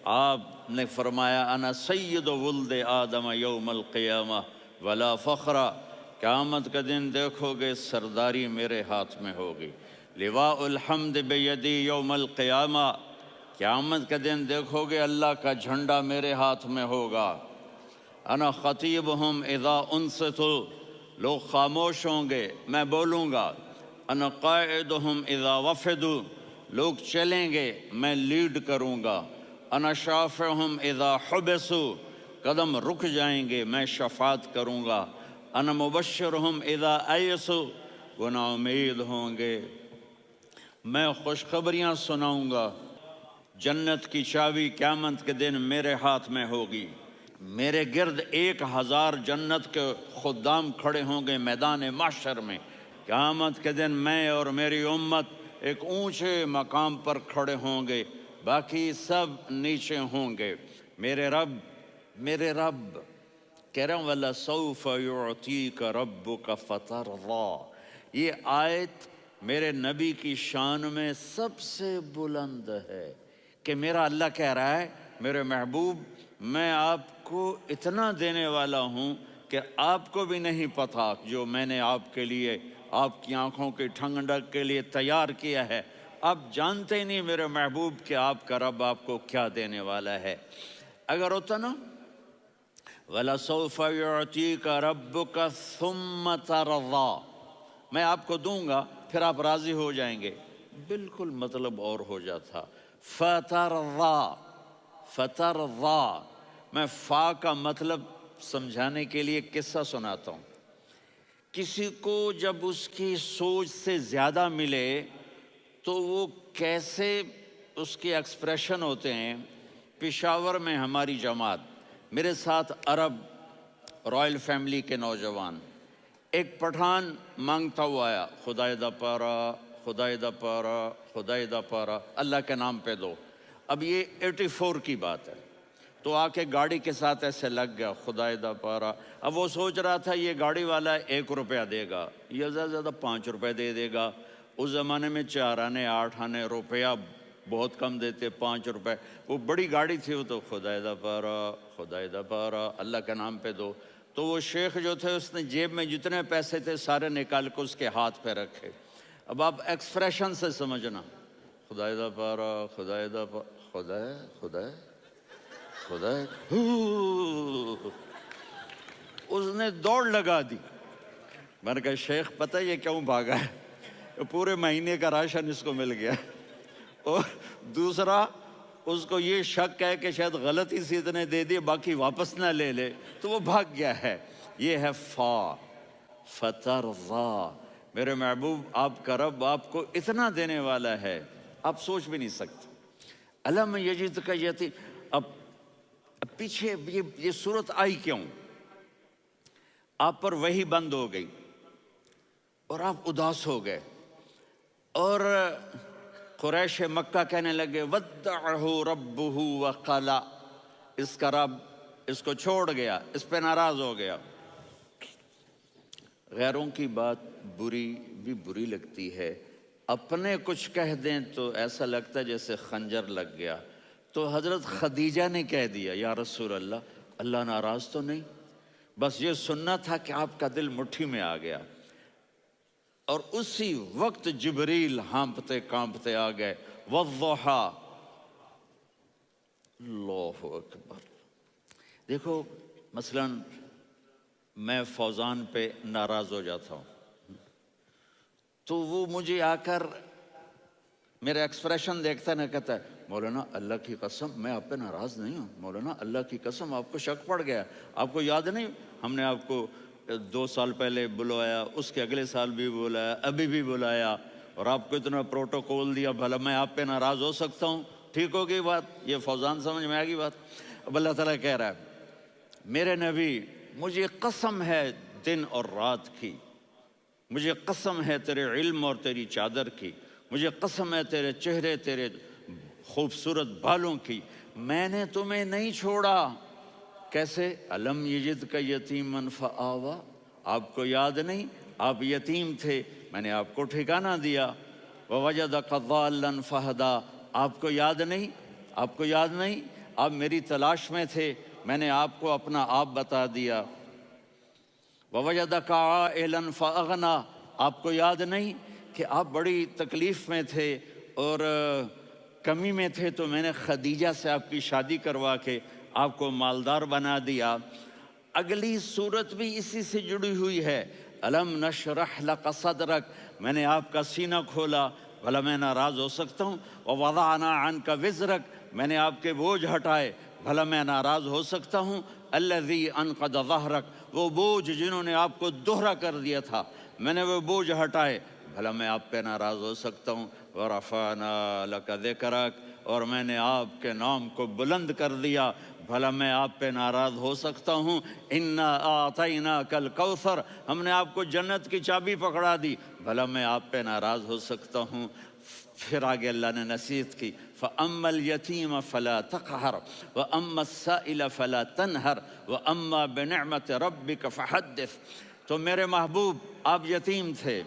آپ نے فرمایا انا سید ولد آدم یوم القیامہ ولا فخر، قیامت کا دن دیکھو گے سرداری میرے ہاتھ میں ہوگی، لواء الحمد بیدی یوم القیامہ، قیامت کا دن دیکھو گے اللہ کا جھنڈا میرے ہاتھ میں ہوگا، انا خطیبہم اذا انصتوا، لوگ خاموش ہوں گے میں بولوں گا، انا قائدہم اذا وفدوا، لوگ چلیں گے میں لیڈ کروں گا، انا شافعہم اذا حبسوا، قدم رک جائیں گے میں شفاعت کروں گا، انا مبشرہم اذا ایسوا، وہ نا امید ہوں گے میں خوشخبریاں سناؤں گا، جنت کی چابی قیامت کے دن میرے ہاتھ میں ہوگی، میرے گرد 1000 جنت کے خدام کھڑے ہوں گے میدان محشر میں، قیامت کے دن میں اور میری امت ایک اونچے مقام پر کھڑے ہوں گے، باقی سب نیچے ہوں گے، میرے رب کہہ رہا ہوں وَلَسَوْفَ يُعْطِيكَ رَبُّكَ فَتَرْضَىٰ، یہ آیت میرے نبی کی شان میں سب سے بلند ہے کہ میرا اللہ کہہ رہا ہے میرے محبوب میں آپ کو اتنا دینے والا ہوں کہ آپ کو بھی نہیں پتا جو میں نے آپ کے لیے آپ کی آنکھوں کی ٹھنڈک کے لیے تیار کیا ہے، آپ جانتے ہی نہیں میرے محبوب کہ آپ کا رب آپ کو کیا دینے والا ہے۔ اگر ہوتا نا وَلَسَوْفَ يُعْطِيكَ رَبُّكَ ثُمَّ تَرْضَىٰ، میں آپ کو دوں گا پھر آپ راضی ہو جائیں گے، بالکل مطلب اور ہو جاتا فَتَرْضَىٰ، فَتَرْضَىٰ، میں فا کا مطلب سمجھانے کے لیے قصہ سناتا ہوں۔ کسی کو جب اس کی سوچ سے زیادہ ملے تو وہ کیسے اس کے ایکسپریشن ہوتے ہیں۔ پشاور میں ہماری جماعت، میرے ساتھ عرب رائل فیملی کے نوجوان، ایک پٹھان مانگتا ہوا آیا خدای دا پارا، خدای دا پارا، خدای دا پارا، اللہ کے نام پہ دو۔ اب یہ 84 کی بات ہے، تو آ کے گاڑی کے ساتھ ایسے لگ گیا خدای دا پارا۔ اب وہ سوچ رہا تھا یہ گاڑی والا 1 روپیہ دے گا، یہ زیادہ زیادہ 5 روپے دے گا۔ اس زمانے میں 4 آنے 8 آنے روپیہ بہت کم دیتے، 5 روپے، وہ بڑی گاڑی تھی، وہ تو خدای دا پارا، خدای دا پارا، اللہ کے نام پہ دو۔ تو وہ شیخ جو تھے اس نے جیب میں جتنے پیسے تھے سارے نکال کے اس کے ہاتھ پہ رکھے۔ اب آپ ایکسپریشن سے سمجھنا، خدای دا پارا، خدای دا پارا، خدای خدای خدای، اس نے دوڑ لگا دی۔ میں نے کہا شیخ پتہ یہ کیوں بھاگا ہے؟ پورے مہینے کا راشن اس کو مل گیا، اور دوسرا اس کو یہ شک ہے کہ شاید غلطی سے اتنے دے دیے باقی واپس نہ لے لے، تو وہ بھاگ گیا ہے۔ یہ ہے فا، فترضیٰ، میرے محبوب آپ کا رب آپ کو اتنا دینے والا ہے آپ سوچ بھی نہیں سکتے۔ الم یجدک یتیم، اب پیچھے یہ صورت آئی کیوں؟ آپ پر وحی بند ہو گئی اور آپ اداس ہو گئے، اور قریش مکہ کہنے لگے ودعہ ربہ وقلا، اس کا رب اس کو چھوڑ گیا، اس پہ ناراض ہو گیا۔ غیروں کی بات بری لگتی ہے، اپنے کچھ کہہ دیں تو ایسا لگتا ہے جیسے خنجر لگ گیا۔ تو حضرت خدیجہ نے کہہ دیا یا رسول اللہ، اللہ ناراض تو نہیں؟ بس یہ سننا تھا کہ آپ کا دل مٹھی میں آ گیا۔ اور اسی وقت جبریل ہانپتے کانپتے آ گئے، والضحیٰ، اللہ اکبر۔ دیکھو مثلا میں فوزان پہ ناراض ہو جاتا ہوں تو وہ مجھے آ کر میرا ایکسپریشن دیکھتا نہ کہتا ہے مولانا اللہ کی قسم میں آپ پہ ناراض نہیں ہوں، مولانا اللہ کی قسم آپ کو شک پڑ گیا، آپ کو یاد نہیں ہم نے آپ کو 2 سال پہلے بلوایا، اس کے اگلے سال بھی بلایا، ابھی بھی بلایا، اور آپ کو اتنا پروٹوکول دیا، بھلا میں آپ پہ ناراض ہو سکتا ہوں؟ ٹھیک ہوگی بات؟ یہ فوزان سمجھ میں آ گئی بات؟ اب اللہ تعالیٰ کہہ رہا ہے میرے نبی مجھے قسم ہے دن اور رات کی، مجھے قسم ہے تیرے علم اور تیری چادر کی، مجھے قسم ہے تیرے چہرے تیرے خوبصورت بالوں کی، میں نے تمہیں نہیں چھوڑا۔ کیسے؟ الم یجدک یتیما فآویٰ، آپ کو یاد نہیں آپ یتیم تھے، میں نے آپ کو ٹھکانہ دیا۔ ووجدک ضالا فہدیٰ، آپ کو یاد نہیں، آپ کو یاد نہیں آپ میری تلاش میں تھے، میں نے آپ کو اپنا آپ بتا دیا۔ وَوَجَدَكَ عَائِلًا فَأَغْنَىٰ، آپ کو یاد نہیں کہ آپ بڑی تکلیف میں تھے اور کمی میں تھے، تو میں نے خدیجہ سے آپ کی شادی کروا کے آپ کو مالدار بنا دیا۔ اگلی صورت بھی اسی سے جڑی ہوئی ہے، أَلَمْ نَشْرَحْ لَكَ صَدْرَكَ، میں نے آپ کا سینہ کھولا، بھلا میں ناراض ہو سکتا ہوں؟ وَوَضَعْنَا عَنْكَ وِزْرَكَ، میں نے آپ کے بوجھ ہٹائے، بھلا میں ناراض ہو سکتا ہوں؟ الَّذِي أَنْقَضَ ظَهْرَكَ، وہ بوجھ جنہوں نے آپ کو دوہرا کر دیا تھا، میں نے وہ بوجھ ہٹائے، بھلا میں آپ پہ ناراض ہو سکتا ہوں؟ وَرَفَعْنَا لَكَ ذِكْرَكَ، اور میں نے آپ کے نام کو بلند کر دیا، بھلا میں آپ پہ ناراض ہو سکتا ہوں؟ اِنَّا أَعْطَيْنَاكَ الْكَوْثَرَ، ہم نے آپ کو جنت کی چابی پکڑا دی، بھلا میں آپ پہ ناراض ہو سکتا ہوں؟ پھر آگے اللہ نے نصیحت کی، فَأَمَّا الْيَتِيمَ فَلَا تَقْهَرْ وَأَمَّا السَّائِلَ فَلَا تَنْهَرْ وَأَمَّا بِنِعْمَةِ رَبِّكَ فَحَدِّثْ۔ تو میرے محبوب، آپ یتیم تھے،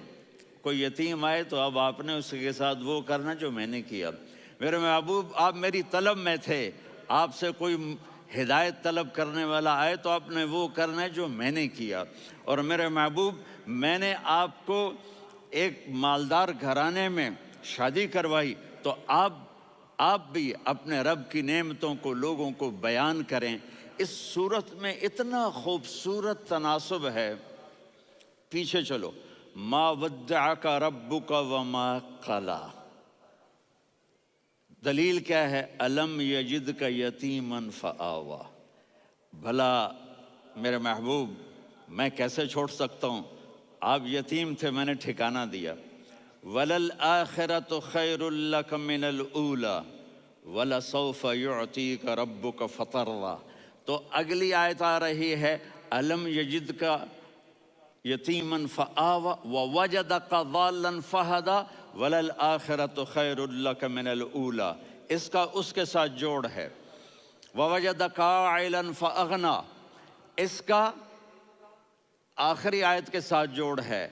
کوئی یتیم آئے تو اب آپ نے اس کے ساتھ وہ کرنا جو میں نے کیا۔ میرے محبوب، آپ میری طلب میں تھے، آپ سے کوئی ہدایت طلب کرنے والا آئے تو آپ نے وہ کرنا ہے جو میں نے کیا۔ اور میرے محبوب، میں نے آپ کو ایک مالدار گھرانے میں شادی کروائی، تو آپ بھی اپنے رب کی نعمتوں کو لوگوں کو بیان کریں۔ اس صورت میں اتنا خوبصورت تناسب ہے، پیچھے چلو، ما ودعک ربک وما قلی، دلیل کیا ہے؟ الم یجدک یتیما فآویٰ، بھلا میرے محبوب میں کیسے چھوڑ سکتا ہوں؟ آپ یتیم تھے، میں نے ٹھکانہ دیا۔ وَلَلْآخِرَةُ خَيْرٌ لَكَ مِنَ الْأُولَىٰ وَلَسَوْفَ يُعْطِيكَ رَبُّكَ فَتَرْضَىٰ۔ تو اگلی آیت آ رہی ہے، الم یجدک یتیماً فآویٰ ووجدک ضالاً فہدیٰ وَلَلْآخِرَةُ خَيْرٌ لَكَ مِنَ الْأُولَىٰ، اس کا اس کے ساتھ جوڑ ہے۔ ووجدک عائلاً فأغنیٰ، اس کا آخری آیت کے ساتھ جوڑ ہے،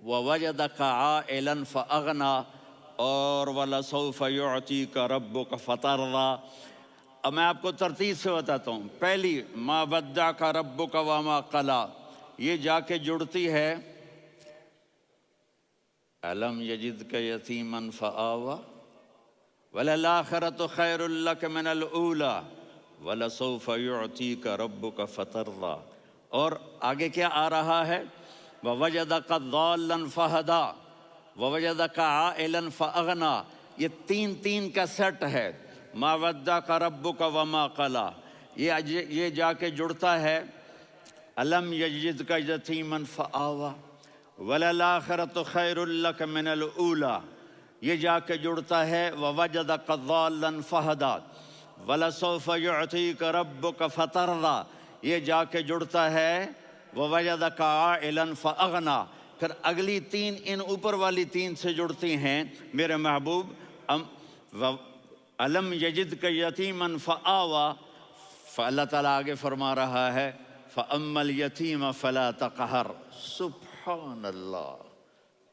ووجدک عائلاً فأغنیٰ، اور وَلَسَوْفَ يُعْطِيكَ رَبُّكَ فَتَرْضَىٰ۔ اب میں آپ کو ترتیب سے بتاتا ہوں۔ پہلی، ما ودعک ربک وما قلی، یہ جا کے جڑتی ہے الم یجدک یتیما فآویٰ وَلَلْآخِرَةُ خَيْرٌ لَكَ مِنَ الْأُولَىٰ وَلَسَوْفَ يُعْطِيكَ رَبُّكَ فَتَرْضَىٰ۔ اور آگے کیا آ رہا ہے؟ وَوَجَدَكَ ضَالًّا فَهَدَىٰ وَوَجَدَكَ عَائِلًا فَأَغْنَىٰ، یہ تین کا سیٹ ہے۔ ما وَدَّعَكَ رَبُّكَ وَمَا قَلَىٰ، یہ جا کے جڑتا ہے الم یجدک یتیما فآویٰ وَلَلْآخِرَةُ خَيْرٌ لَكَ مِنَ الْأُولَىٰ، یہ جا کے جڑتا ہے وَوَجَدَكَ ضَالًّا فَهَدَىٰ وَلَسَوْفَ يُعْطِيكَ رَبُّكَ فَتَرْضَىٰ، یہ جا کے جڑتا ہے وَوَجَدَكَ عَائِلًا فَأَغْنَىٰ۔ پھر اگلی تین ان اوپر والی تین سے جڑتی ہیں میرے محبوب۔ الم یجدک یتیما فآویٰ، فاللہ تعالیٰ آگے فرما رہا ہے فَأَمَّا الْيَتِيمَ فَلَا تَقْهَرْ۔ سبحان اللہ،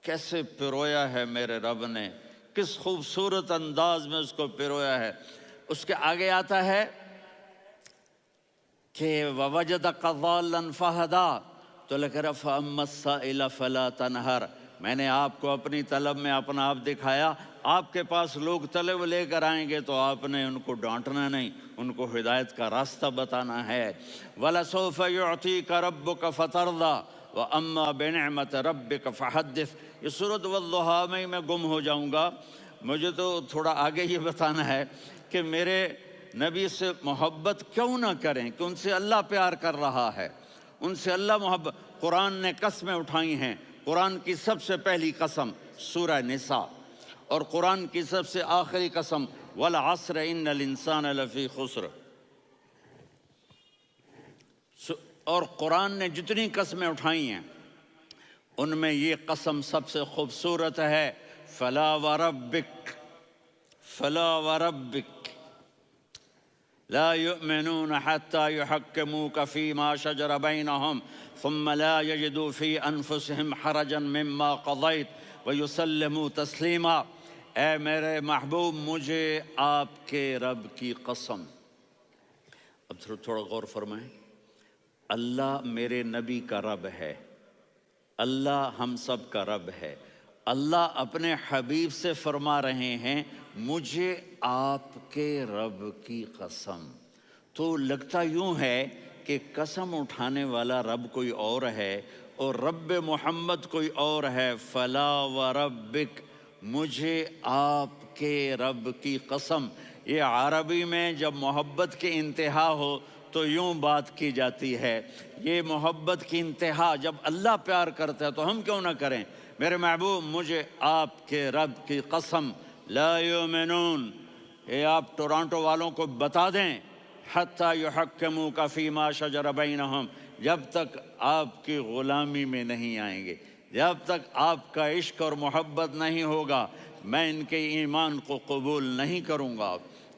کیسے پرویا ہے میرے رب نے، کس خوبصورت انداز میں اس کو پرویا ہے۔ اس کے آگے آتا ہے کہ وَوَجَدَكَ ضَالًّا فَهَدَىٰ، تو لکھ رہا فَأَمَّا السَّائِلَ فَلَا تَنْهَرْ، میں نے آپ کو اپنی طلب میں اپنا آپ دکھایا۔ آپ کے پاس لوگ طلب لے کر آئیں گے تو آپ نے ان کو ڈانٹنا نہیں، ان کو ہدایت کا راستہ بتانا ہے۔ وَلَسَوْفَ يُعْطِيكَ رَبُّكَ فَتَرْضَىٰ وَأَمَّا بِنِعْمَةِ رَبِّكَ فَحَدِّثْ۔ یہ سورۃ والضحیٰ میں گم ہو جاؤں گا، مجھے تو تھوڑا آگے یہ بتانا ہے کہ میرے نبی سے محبت کیوں نہ کریں، کہ ان سے اللہ پیار کر رہا ہے، ان سے اللہ محبت۔ قرآن نے قسمیں اٹھائی ہیں، قرآن کی سب سے پہلی قسم سورہ نساء، اور قرآن کی سب سے آخری قسم وَالْعَصْرِ إِنَّ الْإِنسَانَ لَفِي خُسْرٍ۔ اور قرآن نے جتنی قسمیں اٹھائی ہیں ان میں یہ قسم سب سے خوبصورت ہے، فَلَا وَرَبِّكَ فَلَا وَرَبِّكَ لا يؤمنون حتى يحكموك فيما شجر بينهم ثم لا يجدوا في أنفسهم حرجا مما قضيت ويسلموا تسلیما۔ اے میرے محبوب، مجھے آپ کے رب کی قسم، اب تھوڑا غور فرمائیں، اللہ میرے نبی کا رب ہے، اللہ ہم سب کا رب ہے، اللہ اپنے حبیب سے فرما رہے ہیں مجھے آپ کے رب کی قسم۔ تو لگتا یوں ہے کہ قسم اٹھانے والا رب کوئی اور ہے اور رب محمد کوئی اور ہے۔ فلا وربک، مجھے آپ کے رب کی قسم۔ یہ عربی میں جب محبت کی انتہا ہو تو یوں بات کی جاتی ہے، یہ محبت کی انتہا جب اللہ پیار کرتا ہے تو ہم کیوں نہ کریں۔ میرے محبوب مجھے آپ کے رب کی قسم، لا یؤمنون، یہ آپ ٹورانٹو والوں کو بتا دیں، حتی یحکموک فیما شجر بینہم، جب تک آپ کی غلامی میں نہیں آئیں گے، جب تک آپ کا عشق اور محبت نہیں ہوگا، میں ان کے ایمان کو قبول نہیں کروں گا۔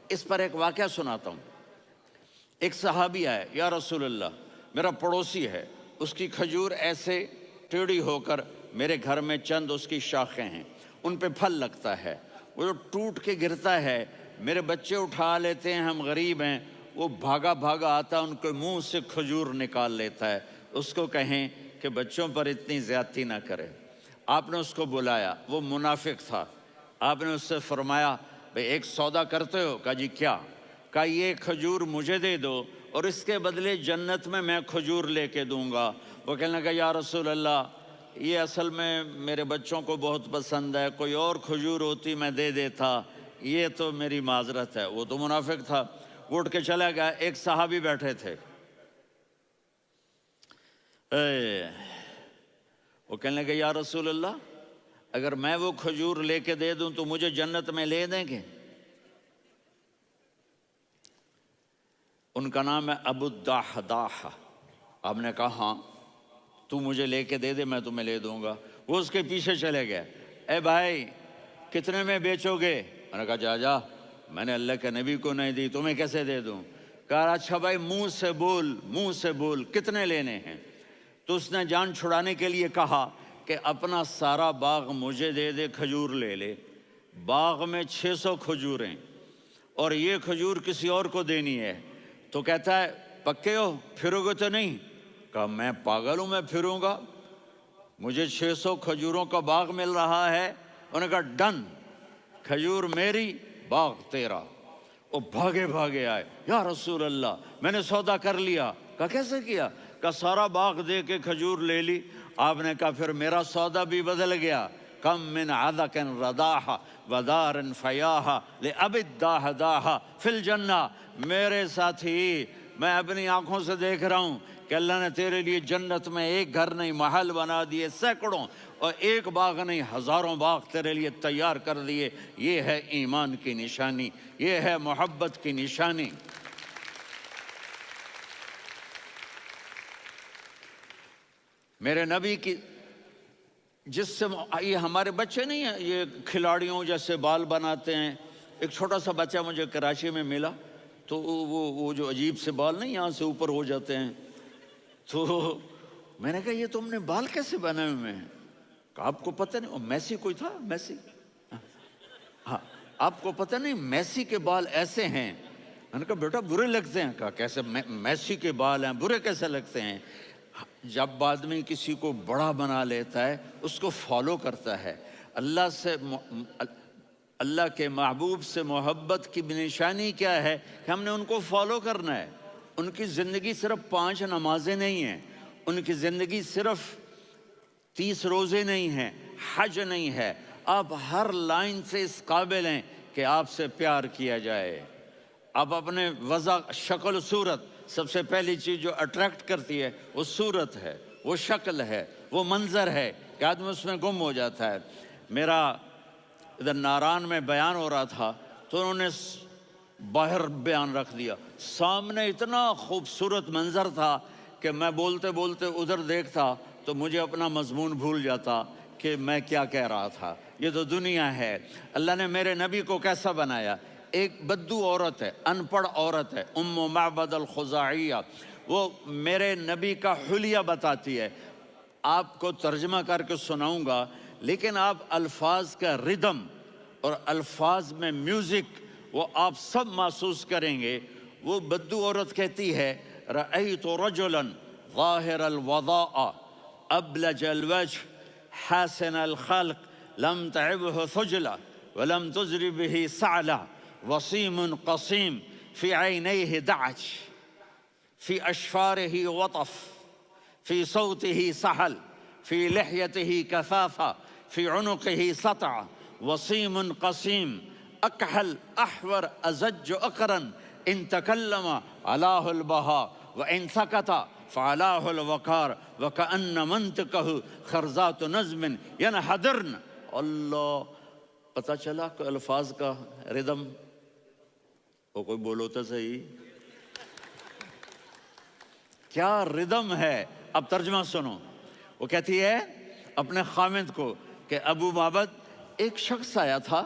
اس پر ایک واقعہ سناتا ہوں۔ ایک صحابی آئے، یا رسول اللہ میرا پڑوسی ہے، اس کی کھجور ایسے ٹیڑھی ہو کر میرے گھر میں چند اس کی شاخیں ہیں، ان پہ پھل لگتا ہے، وہ جو ٹوٹ کے گرتا ہے، میرے بچے اٹھا لیتے ہیں، ہم غریب ہیں، وہ بھاگا بھاگا آتا ان کے منہ سے کھجور نکال لیتا ہے۔ اس کو کہیں کہ بچوں پر اتنی زیادتی نہ کرے۔ آپ نے اس کو بلایا، وہ منافق تھا، آپ نے اس سے فرمایا بھئی ایک سودا کرتے ہو؟ کہا جی کیا؟ کہا یہ کھجور مجھے دے دو اور اس کے بدلے جنت میں کھجور لے کے دوں گا۔ وہ کہنے لگا یا رسول اللہ یہ اصل میں میرے بچوں کو بہت پسند ہے، کوئی اور کھجور ہوتی میں دے دیتا، یہ تو میری معذرت ہے۔ وہ تو منافق تھا، وہ اٹھ کے چلا گیا۔ ایک صحابی بیٹھے تھے، وہ کہنے لگے یا رسول اللہ اگر میں وہ کھجور لے کے دے دوں تو مجھے جنت میں لے دیں گے؟ ان کا نام ہے ابو الدحداح۔ آپ نے کہا ہاں تو مجھے لے کے دے دے میں تمہیں لے دوں گا۔ وہ اس کے پیچھے چلے گئے، اے بھائی کتنے میں بیچو گے؟ میں نے کہا جا میں نے اللہ کے نبی کو نہیں دی، تمہیں کیسے دے دوں؟ کہا اچھا بھائی منہ سے بول کتنے لینے ہیں؟ تو اس نے جان چھڑانے کے لیے کہا کہ اپنا سارا باغ مجھے دے دے، کھجور لے لے۔ باغ میں 600 کھجوریں اور یہ کھجور کسی اور کو دینی ہے۔ تو کہتا ہے پکے ہو، پھرو گے تو نہیں؟ کہا میں پاگل ہوں، میں پھروں گا؟ مجھے 600 کھجوروں کا باغ مل رہا ہے۔ انہوں نے کہا ڈن، کھجور میری باغ تیرا۔ وہ بھاگے آئے، یا رسول اللہ میں نے سودا کر لیا۔ کہا کیسے کیا؟ کہا سارا باغ دے کے کھجور لے لی۔ آپ نے کہا پھر میرا سودا بھی بدل گیا۔ کم من عدق رداح ودار فیاح لأبی الدحداح فی الجنہ۔ میرے ساتھی میں اپنی آنکھوں سے دیکھ رہا ہوں کہ اللہ نے تیرے لیے جنت میں ایک گھر نہیں محل بنا دیے سینکڑوں، اور ایک باغ نہیں ہزاروں باغ تیرے لیے تیار کر دیے۔ یہ ہے ایمان کی نشانی، یہ ہے محبت کی نشانی۔ میرے نبی کی جس سے یہ ہمارے بچے نہیں ہیں یہ کھلاڑیوں جیسے بال بناتے ہیں۔ ایک چھوٹا سا بچہ مجھے کراچی میں ملا، تو وہ جو عجیب سے بال نہیں یہاں سے اوپر ہو جاتے ہیں، تو میں نے کہا یہ تم نے بال کیسے بنائے ہوئے ہیں؟ کہا آپ کو پتہ نہیں، میسی کوئی تھا میسی، ہاں آپ کو پتہ نہیں میسی کے بال ایسے ہیں؟ میں نے کہا بیٹا برے لگتے ہیں۔ کہا کیسے؟ میسی کے بال ہیں برے کیسے لگتے ہیں؟ جب آدمی کسی کو بڑا بنا لیتا ہے اس کو فالو کرتا ہے۔ اللہ کے محبوب سے محبت کی نشانی کیا ہے کہ ہم نے ان کو فالو کرنا ہے۔ ان کی زندگی صرف 5 نمازیں نہیں ہیں، ان کی زندگی صرف 30 روزے نہیں ہیں، حج نہیں ہے۔ آپ ہر لائن سے اس قابل ہیں کہ آپ سے پیار کیا جائے۔ آپ اپنے وضع شکل صورت، سب سے پہلی چیز جو اٹریکٹ کرتی ہے وہ صورت ہے، وہ شکل ہے، وہ منظر ہے کہ آدمی اس میں گم ہو جاتا ہے۔ میرا ادھر ناران میں بیان ہو رہا تھا تو انہوں نے باہر بیان رکھ دیا، سامنے اتنا خوبصورت منظر تھا کہ میں بولتے بولتے ادھر دیکھتا تو مجھے اپنا مضمون بھول جاتا کہ میں کیا کہہ رہا تھا۔ یہ تو دنیا ہے۔ اللہ نے میرے نبی کو کیسا بنایا؟ ایک بدو عورت ہے، ان پڑھ عورت ہے، ام معبد الخزاعیہ، وہ میرے نبی کا حلیہ بتاتی ہے۔ آپ کو ترجمہ کر کے سناؤں گا، لیکن آپ الفاظ کا ردم اور الفاظ میں میوزک وہ آپ سب محسوس کریں گے، وہ بدو عورت کہتی ہے رأیت رجلا ظاہر الوضاء ابلج الوجه حاسن الخلق لم تعبه ثجلة ولم تزر به سعلة وصيم قصيم في عينيه دعج في أشفاره وطف في صوته سحل في لحيته كثافة في عنقه سطع وصيم قصيم أكحل أحور أزج أقرن إن تكلم علاه البهاء وإن سكت فعلاه الوقار وكأن منطقه خرزات نظم ينحدرن. اللہ، پتہ چلا کہ الفاظ کا ردم، وہ کوئی بولو تو صحیح، کیا ردم ہے. اب ترجمہ سنو. وہ کہتی ہے اپنے خامند کو کہ ابو معبد، ایک شخص آیا تھا،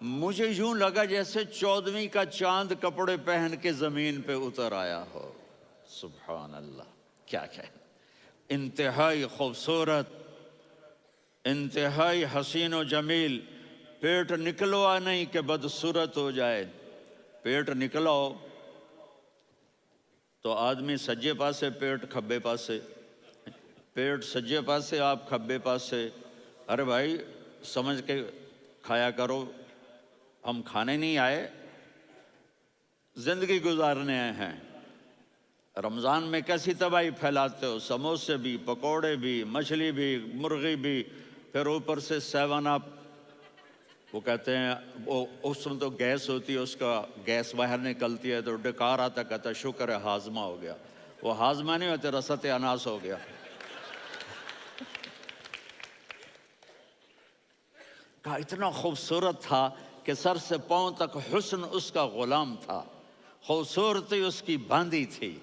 مجھے یوں لگا جیسے 14ویں کا چاند کپڑے پہن کے زمین پہ اتر آیا ہو. سبحان اللہ، کیا کہیں، انتہائی خوبصورت، انتہائی حسین و جمیل. پیٹ نکلوا نہیں کہ بدصورت ہو جائے. پیٹ نکلاؤ تو آدمی سجے پاسے پیٹ کھبے پاسے، پیٹ سجے پاسے آپ کھبے پاسے. ارے بھائی سمجھ کے کھایا کرو، ہم کھانے نہیں آئے، زندگی گزارنے آئے ہیں. رمضان میں کیسی تباہی پھیلاتے ہو، سموسے بھی، پکوڑے بھی، مچھلی بھی، مرغی بھی، پھر اوپر سے 7 اپ. وہ کہتے ہیں وہ اس میں تو گیس ہوتی ہے، اس کا گیس باہر نکلتی ہے تو ڈکار آتا، کہتا شکر ہے ہاضمہ ہو گیا. وہ ہاضمہ نہیں ہوتے، رسط اناس ہو گیا. کہا اتنا خوبصورت تھا کہ سر سے پاؤں تک حسن اس کا غلام تھا، خوبصورتی اس کی باندھی تھی،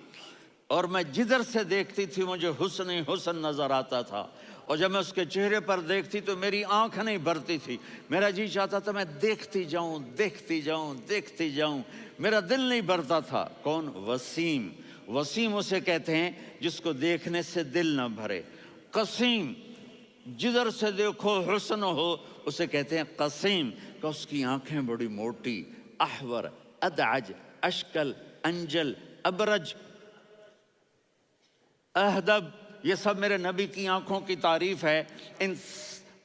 اور میں جدھر سے دیکھتی تھی مجھے حسن ہی حسن نظر آتا تھا. اور جب میں اس کے چہرے پر دیکھتی تو میری آنکھ نہیں بھرتی تھی، میرا جی چاہتا تھا میں دیکھتی جاؤں دیکھتی جاؤں دیکھتی جاؤں، میرا دل نہیں بھرتا تھا. کون؟ وسیم. وسیم اسے کہتے ہیں جس کو دیکھنے سے دل نہ بھرے. قسیم، جدھر سے دیکھو حسن ہو، اسے کہتے ہیں قسیم، کہ اس کی آنکھیں بڑی موٹی. احور، ادعج، اشکل، انجل، ابرج، اہدب، یہ سب میرے نبی کی آنکھوں کی تعریف ہے. ان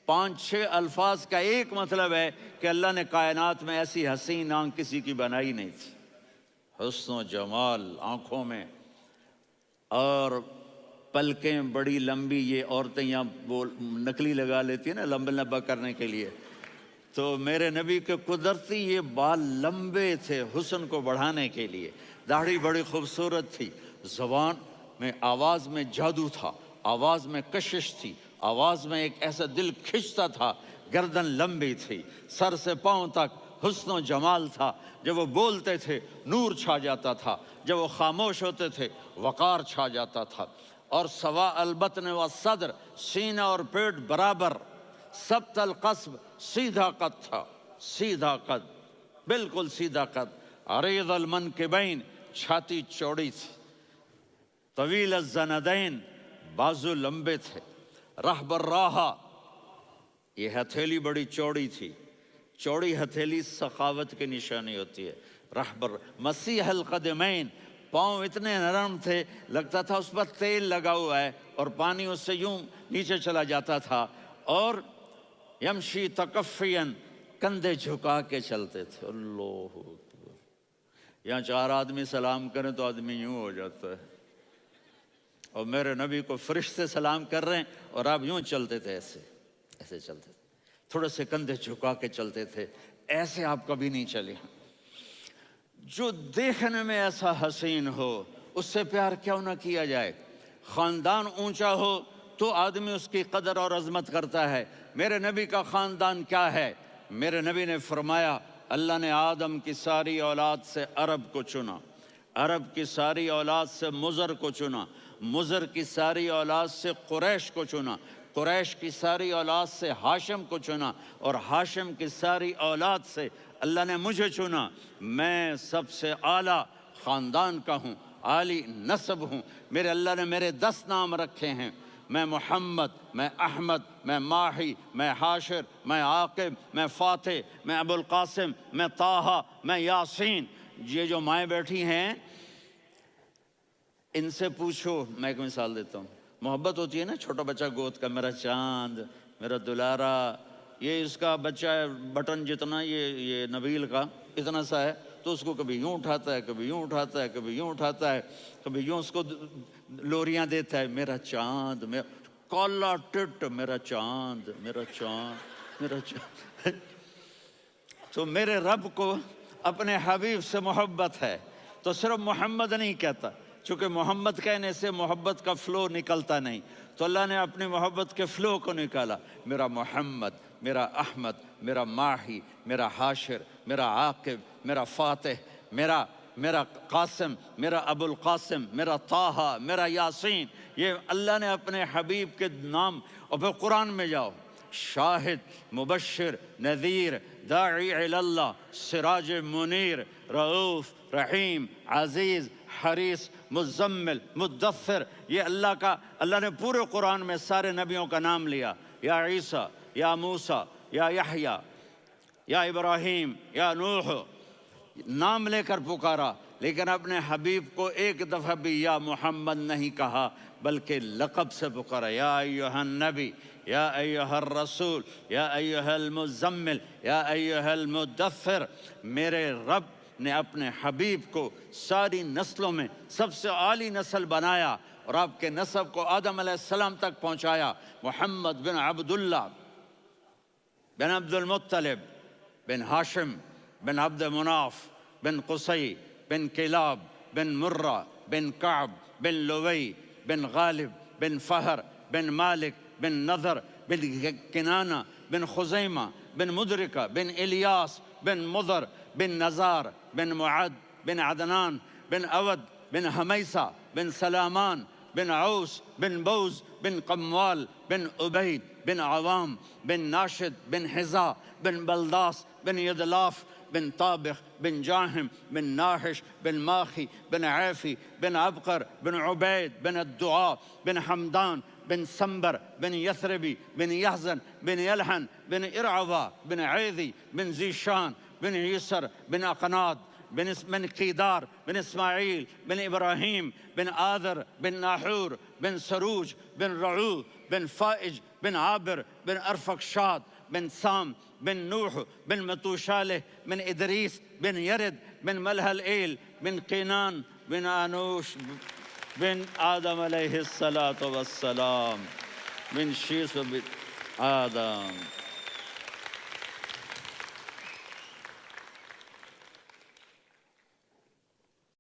5-6 الفاظ کا ایک مطلب ہے کہ اللہ نے کائنات میں ایسی حسین آنکھ کسی کی بنائی نہیں تھی. حسن و جمال آنکھوں میں، اور پلکیں بڑی لمبی. یہ عورتیں یہاں نکلی لگا لیتی ہیں نا لمبا کرنے کے لیے، تو میرے نبی کے قدرتی یہ بال لمبے تھے حسن کو بڑھانے کے لیے. داڑھی بڑی خوبصورت تھی. زبان میں، آواز میں جادو تھا، آواز میں کشش تھی، آواز میں ایک ایسا دل کھنچتا تھا. گردن لمبی تھی، سر سے پاؤں تک حسن و جمال تھا. جب وہ بولتے تھے نور چھا جاتا تھا، جب وہ خاموش ہوتے تھے وقار چھا جاتا تھا. اور سوا البطن و صدر، سینہ اور پیٹ برابر. سبت القصب، سیدھا قد تھا، سیدھا قد، بالکل سیدھا قد. عریض المنکبین، چھاتی چوڑی تھی. طویل الزندین، بازو لمبے تھے. رحب الراحہ، یہ ہتھیلی بڑی چوڑی تھی. چوڑی ہتھیلی سخاوت کی نشانی ہوتی ہے. رحب مسیح القدمین، پاؤں اتنے نرم تھے لگتا تھا اس پر تیل لگا ہوا ہے اور پانی اس سے یوں نیچے چلا جاتا تھا. اور یمشی تکفین، کندھے جھکا کے چلتے تھے. اللہ اکبر. یہاں 4 آدمی سلام کریں تو آدمی یوں ہو جاتا ہے، اور میرے نبی کو فرشتے سلام کر رہے ہیں اور آپ یوں چلتے تھے، ایسے ایسے چلتے تھے، تھوڑے سے کندھے جھکا کے چلتے تھے. ایسے آپ کبھی نہیں چلے. جو دیکھنے میں ایسا حسین ہو اس سے پیار کیوں نہ کیا جائے. خاندان اونچا ہو تو آدمی اس کی قدر اور عظمت کرتا ہے. میرے نبی کا خاندان کیا ہے؟ میرے نبی نے فرمایا اللہ نے آدم کی ساری اولاد سے عرب کو چنا، عرب کی ساری اولاد سے مضر کو چنا، مضر کی ساری اولاد سے قریش کو چنا، قریش کی ساری اولاد سے ہاشم کو چنا، اور ہاشم کی ساری اولاد سے اللہ نے مجھے چنا. میں سب سے اعلیٰ خاندان کا ہوں، عالی نسب ہوں. میرے اللہ نے میرے 10 نام رکھے ہیں. میں محمد، میں احمد، میں ماہی، میں حاشر، میں عاقب، میں فاتح، میں ابو القاسم، میں طٰہٰ، میں یاسین. یہ جو مائیں بیٹھی ہیں ان سے پوچھو، میں ایک مثال دیتا ہوں، محبت ہوتی ہے نا، چھوٹا بچہ گود کا، میرا چاند، میرا دلارا، یہ اس کا بچہ ہے بٹن جتنا، یہ نبیل کا اتنا سا ہے، تو اس کو کبھی یوں اٹھاتا ہے، کبھی یوں اٹھاتا ہے، کبھی یوں اٹھاتا ہے، کبھی یوں اس کو لوریاں دیتا ہے، میرا چاند، کالا ٹٹ، میرا چاند، میرا چاند، میرا چاند۔ تو میرے رب کو اپنے حبیب سے محبت ہے، تو صرف محمد نہیں کہتا، چونکہ محمد کہنے سے محبت کا فلو نکلتا نہیں، تو اللہ نے اپنی محبت کے فلو کو نکالا، میرا محمد، میرا احمد، میرا ماہی، میرا حاشر، میرا عاقب، میرا فاتح، میرا قاسم، میرا ابو القاسم، میرا طٰہٰ، میرا یاسین، یہ اللہ نے اپنے حبیب کے نام۔ اور پھر قرآن میں جاؤ، شاہد، مبشر، نذیر، داعی الی اللہ، سراج منیر، رؤوف، رحیم، عزیز، حریص، مزمل، مدثر، یہ اللہ نے پورے قرآن میں سارے نبیوں کا نام لیا، یا عیسیٰ، یا موسیٰ، یا یحییٰ، یا ابراہیم، یا نوح، نام لے کر پکارا، لیکن اپنے حبیب کو ایک دفعہ بھی یا محمد نہیں کہا، بلکہ لقب سے پکارا، یا ایھا النبی، یا ایھا الرسول، یا ایھا المزمل، یا ایھا المدثر۔ میرے رب نے اپنے حبیب کو ساری نسلوں میں سب سے عالی نسل بنایا، اور آپ کے نسب کو آدم علیہ السلام تک پہنچایا، محمد بن عبداللہ بن عبد المطلب بن ہاشم بن عبد مناف بن قصی بن کلاب بن مرہ بن کعب بن لوی بن غالب بن فہر بن مالک بن نضر بن کنانہ بن خزیمہ بن مدرکہ بن الیاس بن مضر بن نزار بن معد بن عدنان بن اود بن حمیسہ بن سلامان بن عوس بن بوز بن قموال بن عبید بن عوام بن ناشد بن حذاء بن بلداس بن یدلاف بن طابخ بن جاہم بن ناحش بن ماخی بن عیفی بن عبقر بن عبید بن الدعاء بن حمدان بن سنبر بن یثربی بن یحزن بن یلحن بن ارعوا بن عیذی بن ذیشان بن یسر بن اقناد بن قیدار بن اسماعیل بن ابراہیم بن آذر بن ناحور بن سروج بن رعو بن فائج بن عابر بن ارفقشاد بن سام بن نوح بن متوشالہ بن ادریس بن یرد بن ملہلئیل بن قینان بن آنوش بن آدم علیہ السلام بن شیس بن آدم